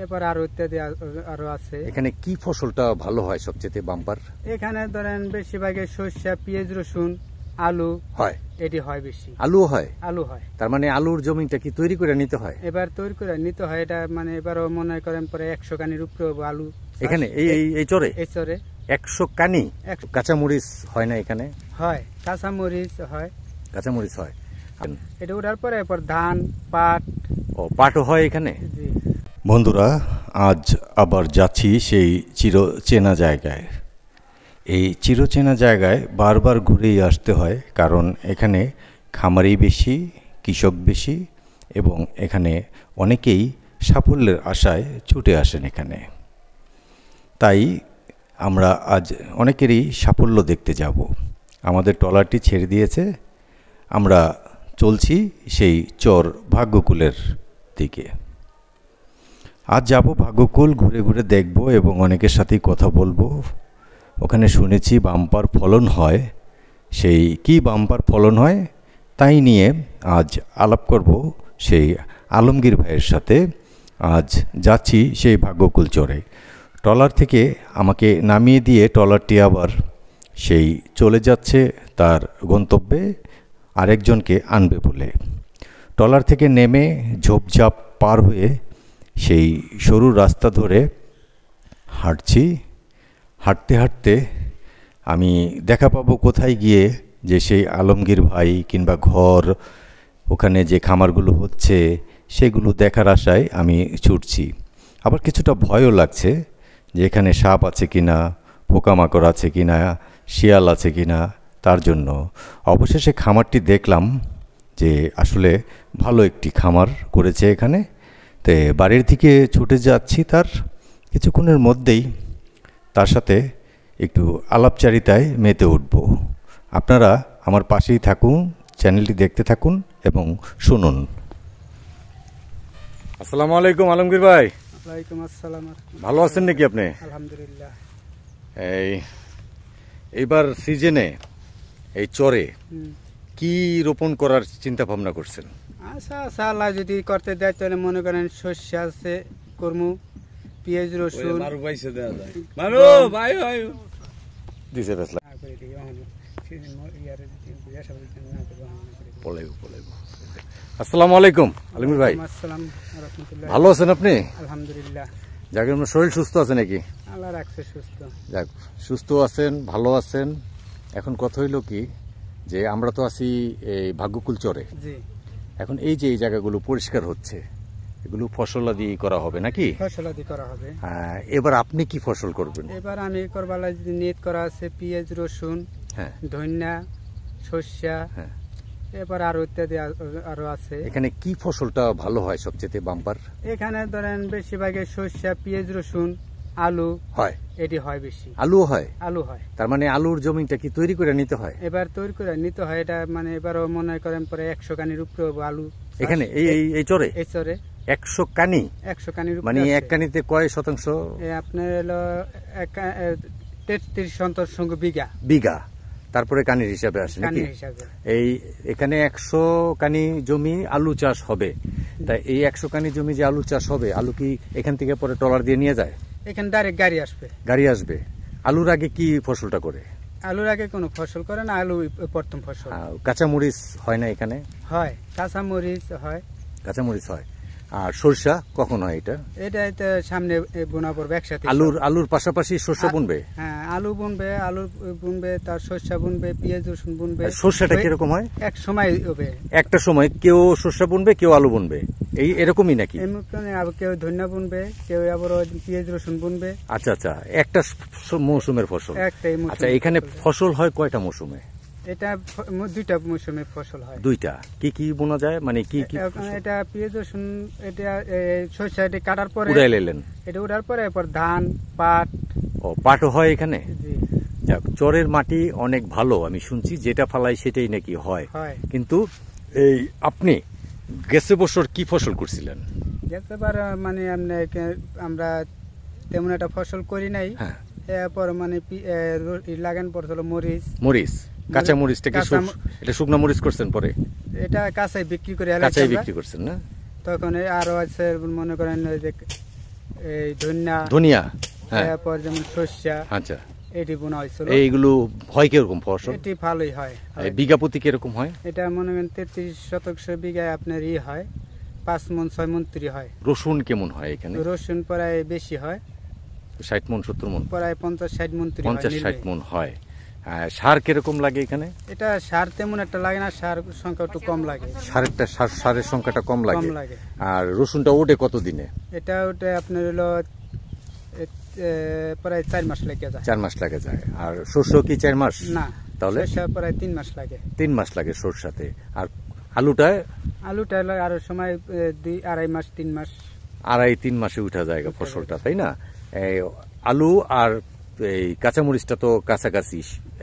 এরপর আরো ইত্যাদি আরো আছে। এখানে কি ফসলটা ভালো হয় সবচেয়ে বাম্পার? এখানে ধরেন বেশিরভাগে সরষা, পেঁয়াজ, রসুন, আলু হয়। এটি হয় বেশি। আলু হয়? আলু হয়। তার মানে আলুর জমিটা কি তৈরি করে নিতে হয়? এবার তৈরি করে নিতে হয়। এটা মানে এবারও মনে করেন পরে 100 কানির উপরে আলু এখানে এই চরে। এই চরে 100 কানি। কাঁচামরিচ হয় না এখানে? হয়, কাঁচামরিচ হয়। কাঁচামরিচ হয়। এটা ওঠার পরে এরপর ধান, পাট। ও, পাটও হয় এখানে? জি। বন্ধুরা, আজ আবার যাচ্ছি সেই চিরচেনা জায়গায়। এই চিরচেনা জায়গায় বারবার ঘুরেই আসতে হয়, কারণ এখানে খামারি বেশি, কৃষক বেশি, এবং এখানে অনেকেই সাফল্যের আশায় ছুটে আসেন এখানে। তাই আমরা আজ অনেকেরই সাফল্য দেখতে যাব। আমাদের ট্রলারটি ছেড়ে দিয়েছে, আমরা চলছি সেই চর ভাগ্যকুলের দিকে। আজ যাব ভাগ্যকুল, ঘুরে ঘুরে দেখব এবং অনেকের সাথেই কথা বলবো। ওখানে শুনেছি বাম্পার ফলন হয়। সেই কি বাম্পার ফলন হয় তাই নিয়ে আজ আলাপ করব সেই আলমগীর ভাইয়ের সাথে। আজ যাচ্ছি সেই ভাগ্যকুল চরে। ট্রলার থেকে আমাকে নামিয়ে দিয়ে ট্রলারটি আবার সেই চলে যাচ্ছে তার গন্তব্যে আরেকজনকে আনবে বলে। ট্রলার থেকে নেমে ঝোপঝাপ পার হয়ে সেই সরু রাস্তা ধরে হাঁটছি। হাঁটতে হাঁটতে আমি দেখা পাবো কোথায় গিয়ে যে সেই আলমগীর ভাই কিংবা ঘর, ওখানে যে খামারগুলো হচ্ছে সেগুলো দেখার আশায় আমি ছুটছি। আবার কিছুটা ভয়ও লাগছে যে এখানে সাপ আছে কিনা, পোকামাকড় আছে কিনা, শিয়াল আছে কিনা। তার জন্য অবশেষে খামারটি দেখলাম যে আসলে ভালো একটি খামার করেছে এখানে। তো বাড়ির দিকে ছুটে যাচ্ছি। তার কিছুক্ষণের মধ্যেই তার সাথে একটু আলাপচারিতায় মেতে উঠব। আপনারা আমার পাশেই থাকুন, চ্যানেলটি দেখতে থাকুন এবং শুনুন। আসসালামু আলাইকুম আলমগীর ভাই। ওয়ালাইকুম আসসালাম। ভালো আছেন নাকি আপনি? আলহামদুলিল্লাহ। এইবার সিজনে এই চরে কি রোপণ করার চিন্তা ভাবনা করছেন? আচ্ছা আচ্ছা, আল্লাহ যদি করতে দেয় তাহলে মনে করেন সর্ষে আছে, কর্মু, পেঁয়াজ, রসুন। আসসালামু আলাইকুম আলমগীর ভাই। ভালো আছেন আপনি? আলহামদুলিল্লাহ। যাক, আপনার শরীর সুস্থ আছে নাকি? আল্লাহ রাখছে সুস্থ। যাক, সুস্থ আছেন, ভালো আছেন। এখন কথা হইল কি যে আমরা তো আছি এই ভাগ্যকুল চরে। জি। এখন এই যে এই জায়গাগুলো পরিষ্কার হচ্ছে, এগুলো ফসলাদি করা হবে নাকি? ফসলাদি করা হবে। হ্যাঁ। এবার আপনি কি ফসল করবেন? এবার আমি করবালা নিয়ত করা আছে পেঁয়াজ, রসুন, হ্যাঁ, ধনিয়া, সরষা, হ্যাঁ, এরপর আরো ইত্যাদি আরো আছে। এখানে কি ফসলটা ভালো হয় সবচেয়ে বাম্পার? এখানে ধরেন বেশিরভাগে সরষা, পেঁয়াজ, রসুন, আলু হয়। এটি হয় বেশি। আলু হয়? আলু হয়। তার মানে আলুর জমিটা কি তৈরি করে নিতে হয়? এবার তৈরি করে নিতে হয়। এটা মানে এবারও মনে করেন পরে 100 কানির উপরে আলু এখানে এই চরে। এই চরে 100 কানি? 100 কানির উপরে। মানে এক কানিতে কয় শতাংশ? আপনার হলো 33 শতাংশ বিঘা। বিঘা, তারপরে কানির হিসাবে আসে নাকি? এই এখানে 100 কানি জমি আলু চাষ হবে। তাই এই 100 কানি জমি যে আলু চাষ হবে, আলু কি এখান থেকে পরে ট্রলার দিয়ে নিয়ে যায়? এখানে ডাইরেক্ট গাড়ি আসবে। গাড়ি আসবে। আলুর আগে কি ফসলটা করে? আলুর আগে কোনো ফসল করে না, আলু প্রথম ফসল। কাঁচামরিচ হয় না এখানে? হয়, কাঁচামরিচ হয়। কাঁচামরিচ হয়। আর সরষা কখন হয় এটা? এটা তো সামনে বোনা পড়বে একসাথে। আলুর পাশাপাশি সরষা বুনবে? হ্যাঁ, আলু বুনবে, তার সরষা বুনবে, পেঁয়াজ, রসুন বুনবে। সরষাটা কিরকম হয়? এক সময় হবে। একটা সময় কেউ সরষা বুনবে, কেউ আলু বুনবে, এই এরকমই নাকি? কেউ ধনিয়া বুনবে, কেউ আবার পেঁয়াজ, রসুন বুনবে। আচ্ছা আচ্ছা, একটা মৌসুমের ফসল। একটাই মৌসুম। আচ্ছা, এখানে ফসল হয় কয়টা মৌসুমে? এটা 2টা মৌসুমে ফসল হয়। 2টা? কি কি বোনা যায়, মানে কি কি? এটা পেঁয়াজ, রসুন, এটা সরষা এটা কাটার পরে উড়াই লেলেন। এটা উঠার পরে এরপর ধান, পাট। ও, পাটও হয় এখানে? জি। যাক, চরের মাটি অনেক ভালো, আমি শুনছি যেটা ফালাই সেটাই নাকি হয়। কিন্তু এই আপনি গেছে বছর কি ফসল করছিলেন? গেছে বার মানে আমরা তেমন একটা ফসল করি নাই। হ্যাঁ। এরপর মানে লাগান পড়ছিল মরিচ। কাঁচা মরিচটা কি এটা শুকনো মরিচ করছেন পরে? এটা কাঁচাই বিক্রি করে। কাঁচাই বিক্রি করছেন না? তখন আরো আছে মনে করেন যে এই ধনিয়া ধনিয়া, হ্যাঁ, তারপর যেমন সর্ষা, আচ্ছা, এটি বোনা হয়েছিল। এইগুলো হয় কিরকম ফসল? এটি ভালোই হয়। বিঘা প্রতি কিরকম হয়? এটা মনে করেন 33 শতাংশ বিঘায় আপনার হয় 5 মণ 6 মণ তরি হয়। রসুন কেমন হয় এখানে? রসুন প্রায় বেশি হয়, 60 মণ 70 মণ, প্রায় 50-60 মণ তরি 50-60 মণ হয়। সার কিরকম লাগে এখানে? এটা সার তেমন একটা লাগে না, সার সংখ্যা একটু কম লাগে। সারের সংখ্যাটা কম লাগে। কম লাগে। আর রসুনটা ওঠে কত দিনে? এটা ওটা আপনার হলো প্রায় 4 মাস লেগে যায়। 4 মাস লাগে যায়। আর শস্য কি 4 মাস? না, তাহলে সরষা প্রায় 3 মাস লাগে। 3 মাস লাগে সরষাতে। আর আলুটা? আলুটা হলো আরো সময় 2-2.5 মাস 3 মাস। 2.5-3 মাসে উঠা যায় ফসলটা, তাই না? এই আলু আর এই কাঁচামরিচটা তো কাছাকাছি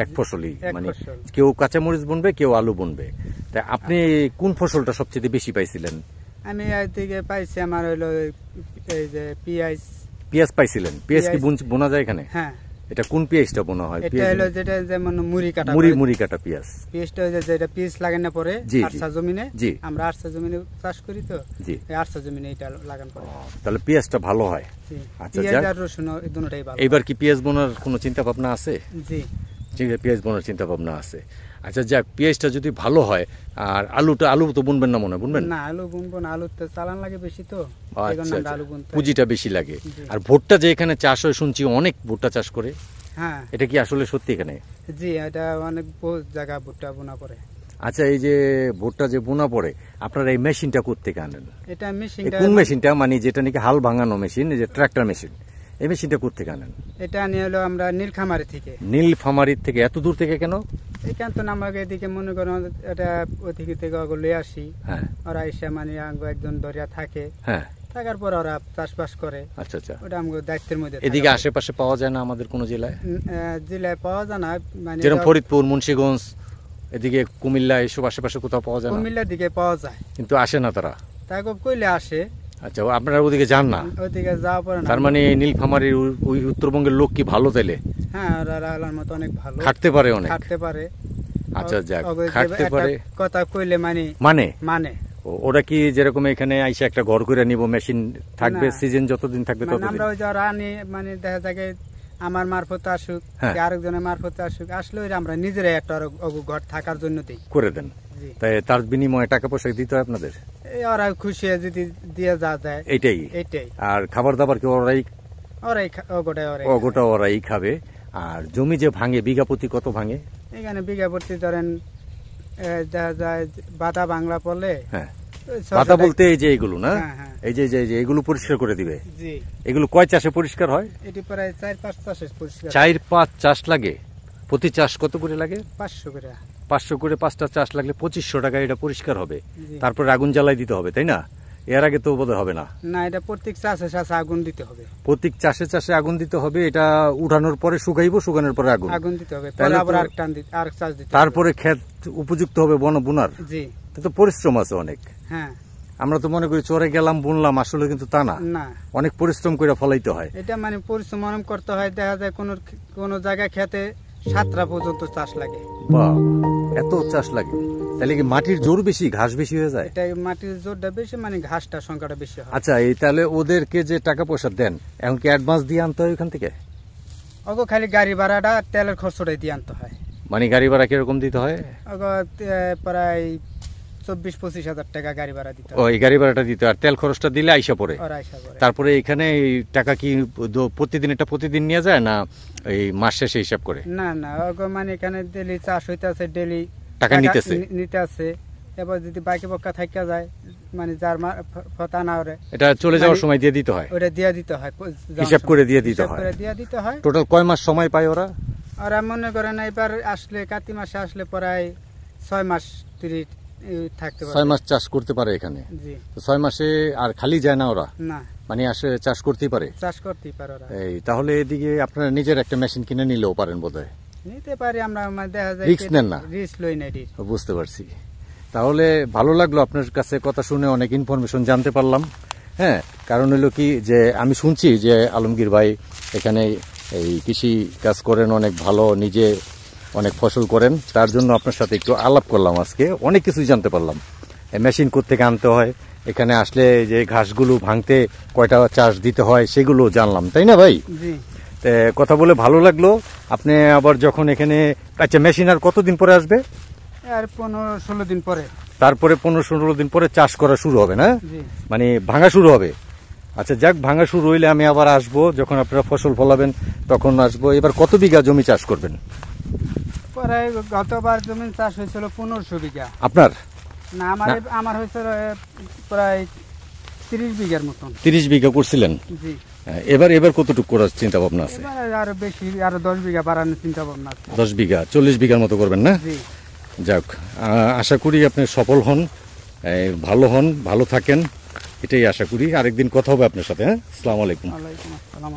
এক ফসলই, মানে কেউ কাঁচামরিচ বুনবে, কেউ আলু বুনবে। তাই আপনি কোন ফসলটা সবচেয়ে বেশি পাইছিলেন? আমি এদিকে পাইছি আমার হলো এই যে পেঁয়াজ পাইছিলেন। পেঁয়াজ কি বোনা যায় এখানে? হ্যাঁ। এটা কোন পেঁয়াজটা বোনা হয়? এটা হলো যেটা যেমন মুড়ি কাটা, মুড়ি কাটা পেঁয়াজ। পেঁয়াজটা যেটা পেঁয়াজ লাগে না পরে আরসা জমিনে, আমরা আরসা জমিনে চাষ করি তো, এই আরসা জমিনে এটা লাগান পড়ে। তাহলে পেঁয়াজটা ভালো হয়। আচ্ছা, পেঁয়াজ আর রসুন দুটোটাই ভালো। এবার কি পেঁয়াজ বোনার কোনো চিন্তা ভাবনা আছে? জি, পেঁয়াজ বোনার চিন্তা ভাবনা আছে। আচ্ছা, যাক, পেঁয়াজটা যদি ভালো হয়। আর আলু তো বুনবেন না? মনে বুনবেন না, আলু বুনবো না, আলুতে চালান লাগে বেশি তো, পুঁজিটা বেশি লাগে। আর ভুট্টা যে এখানে চাষ হয় শুনছি অনেক ভুট্টা চাষ করে, হ্যাঁ, এটা কি আসলে সত্যি এখানে? জি, এটা অনেক জায়গা ভুট্টা বোনা পড়ে। আচ্ছা, এই যে ভুট্টা যে বোনা পড়ে, আপনারা এই মেশিনটা কোত্থেকে আনেন? এটা কোন মেশিনটা, মানে যেটা নাকি হাল ভাঙানো মেশিন, যে ট্রাক্টর মেশিন, এই মেশিনটা কোত্থেকে আনেন? এটা নিয়ে হলো আমরা নীলফামারী থেকে। নীলফামারী থেকে? এত দূর থেকে কেন? এখান তো আমাকে এদিকে মনে করো এটা ওদিকে থেকে লয়ে আসি। হ্যাঁ, ওরা এসে মানে একজন ধরিয়া থাকে, হ্যাঁ, থাকার পর ওরা চাষবাস করে। আচ্ছা আচ্ছা, ওটা আমাদের দায়িত্বের মধ্যে। এদিকে আশেপাশে পাওয়া যায় না আমাদের কোন জেলায়? জেলায় পাওয়া যায় না, মানে যেরকম ফরিদপুর, মুন্সিগঞ্জ, এদিকে কুমিল্লা, এসব আশেপাশে কোথাও পাওয়া যায় না? কুমিল্লার দিকে পাওয়া যায়, কিন্তু আসে না তারা। তাই কইলে আসে। আচ্ছা, আপনারা ওদিকে যান না? ওদিকে যাওয়া পড়ে না। তার মানে নীলফামারীর ওই উত্তরবঙ্গের লোক কি ভালো তাইলে? হ্যাঁ, ওরা আলার মতো অনেক ভালো, খাটতে পারে, অনেক খাটতে পারে। আচ্ছা, যাক, খাটতে পারে। কথা কইলে মানে ওরা কি যেরকম এখানে আইসা একটা ঘর করে নিব, মেশিন থাকবে, সিজন যতদিন থাকবে ততদিন? আমরা ওই যারা আনি, মানে দেখা যায় আমার মারফতে আসুক, আরেকজনের মারফতে আসুক, আসলে আমরা নিজেরাই একটা ঘর থাকার জন্য দিই, করে দেন। তাই তার বিনিময়ে টাকা পয়সা দিতে হয় আপনাদের? ওরা খুশি যদি দিয়ে যা যায়, এইটাই। আর খাবার দাবার কি ওরাই ওরাই খাবে? আর জমি যে ভাঙে, বিঘা প্রতি কত ভাঙে এখানে? বিঘা প্রতি ধরেন দেখা যায় বাধা বাংলা পড়লে, হ্যাঁ, বাধা বলতে এই যে এগুলো না, এই যে এগুলো পরিষ্কার করে দিবে। এগুলো কয় চাষে পরিষ্কার হয়? এটি প্রায় 4-5 চাষে পরিষ্কার। 4-5 চাষ লাগে? প্রতি চাষ কত করে লাগে? 500 করে। 500 করে 5টা চাষ লাগলে 2500 টাকা এটা পরিষ্কার হবে। তারপরে আগুন জ্বালাই দিতে হবে, তাই না? এর আগে তো বোধহয় হবে না? না, এটা প্রত্যেক চাষে আগুন দিতে হবে। প্রত্যেক চাষে আগুন দিতে হবে। এটা উঠানোর পরে শুকাইবো, শুকানোর পরে আগুন দিতে হবে, তারপরে ক্ষেত উপযুক্ত হবে বোনার। জি, তো পরিশ্রম আছে অনেক। হ্যাঁ, আমরা তো মনে করি চরে গেলাম বুনলাম, আসলে কিন্তু তা না, অনেক পরিশ্রম করে ফলাইতে হয়। এটা মানে পরিশ্রম করতে হয়। দেখা যায় কোন জায়গায় খেতে 7টা পর্যন্ত চাষ লাগে। বাহ, এত চাষ লাগে? তাহলে কি মাটির জোর বেশি, ঘাস বেশি হয়ে যায়? এটা মাটির জোরটা বেশি, মানে ঘাসটা সংখ্যাটা বেশি হয়। আচ্ছা, এই তাহলে ওদেরকে যে টাকা পয়সা দেন, এখন কি অ্যাডভান্স দিয়ে আনতে হয় ওখান থেকে? ওগো খালি গাড়ি ভাড়াটা, তেলের খরচটাই দিয়ে আনতে হয়। মানে গাড়ি ভাড়া কিরকম দিতে হয়? ওগো প্রায় 24-25 হাজার টাকা গাড়ি ভাড়া দিতে হয়। ওই গাড়ি ভাড়াটা দিতে, আর তেল খরচটা দিলে আইসা পড়ে। তারপরে এখানে এই টাকা কি প্রতিদিন এটা প্রতিদিন নিয়ে যায় না এই মাস শেষে হিসাব করে? না না, ওগো মানে এখানে ডেলি চাষ হইতাছে, ডেলি টাকা নিতে আছে। এবার যদি বাকি পক্কা থাকা যায়, মানে যার ফতা না ওরে, এটা চলে যাওয়ার সময় দিয়ে দিতে হয়। ওটা দিয়ে দিতে হয়, হিসাব করে দিয়ে দিতে হয়। টোটাল কয় মাস সময় পায় ওরা? ওরা মনে করেন এবার আসলে কার্তিক মাসে আসলে প্রায় 6 মাস থাকতে পারে, 6 মাস চাষ করতে পারে এখানে। 6 মাসে আর খালি যায় না ওরা? না, মানে আসে চাষ করতেই পারে। ওরা। এই তাহলে এদিকে আপনারা নিজের একটা মেশিন কিনে নিলেও পারেন বোধহয়? নিতে পারি আমরা, দেখা যায় রিস্ক নেন না? রিস্ক লই না। বুঝতে পারছি। তাহলে ভালো লাগলো আপনার কাছে কথা শুনে, অনেক ইনফরমেশন জানতে পারলাম। হ্যাঁ, কারণ হলো কি যে আমি শুনছি যে আলমগীর ভাই এখানে এই কৃষি কাজ করেন, অনেক ভালো, নিজে অনেক ফসল করেন। তার জন্য আপনার সাথে একটু আলাপ করলাম আজকে, অনেক কিছুই জানতে পারলাম। মেশিন কোত্থেকে আনতে হয়, এখানে আসলে যে ঘাসগুলো ভাঙতে কয়টা চাষ দিতে হয় সেগুলো জানলাম, তাই না ভাই? জি। কথা বলে ভালো লাগলো। আপনি আবার যখন এখানে, আচ্ছা মেশিন আর কতদিন পরে আসবে? আর 15-16 দিন পরে। তারপরে 15-16 দিন পরে চাষ করা শুরু হবে না? জি। মানে ভাঙা শুরু হবে। আচ্ছা যাক, ভাঙা শুরু হইলে আমি আবার আসবো, যখন আপনারা ফসল ফলাবেন তখন আসবো। এবার কত বিঘা জমি চাষ করবেন? প্রায় গতবার জমি চাষ হয়েছিল 1500 বিঘা। আপনার? না, আমার হয়েছিল প্রায় 30 বিঘার মতন। 30 বিঘা করছিলেন? জি। এবার কতটুকু করার চিন্তা ভাবনা আছে? এবার আরো বেশি, আরো 10 বিঘা বাড়ানোর চিন্তা ভাবনা আছে। 10 বিঘা, 40 বিঘার মতো করবেন না? জি। যাক, আশা করি আপনি সফল হন, ভালো হন, ভালো থাকেন, এটাই আশা করি। আরেকদিন কথা হবে আপনার সাথে। হ্যাঁ, আসসালামু আলাইকুম। ওয়ালাইকুম আসসালাম।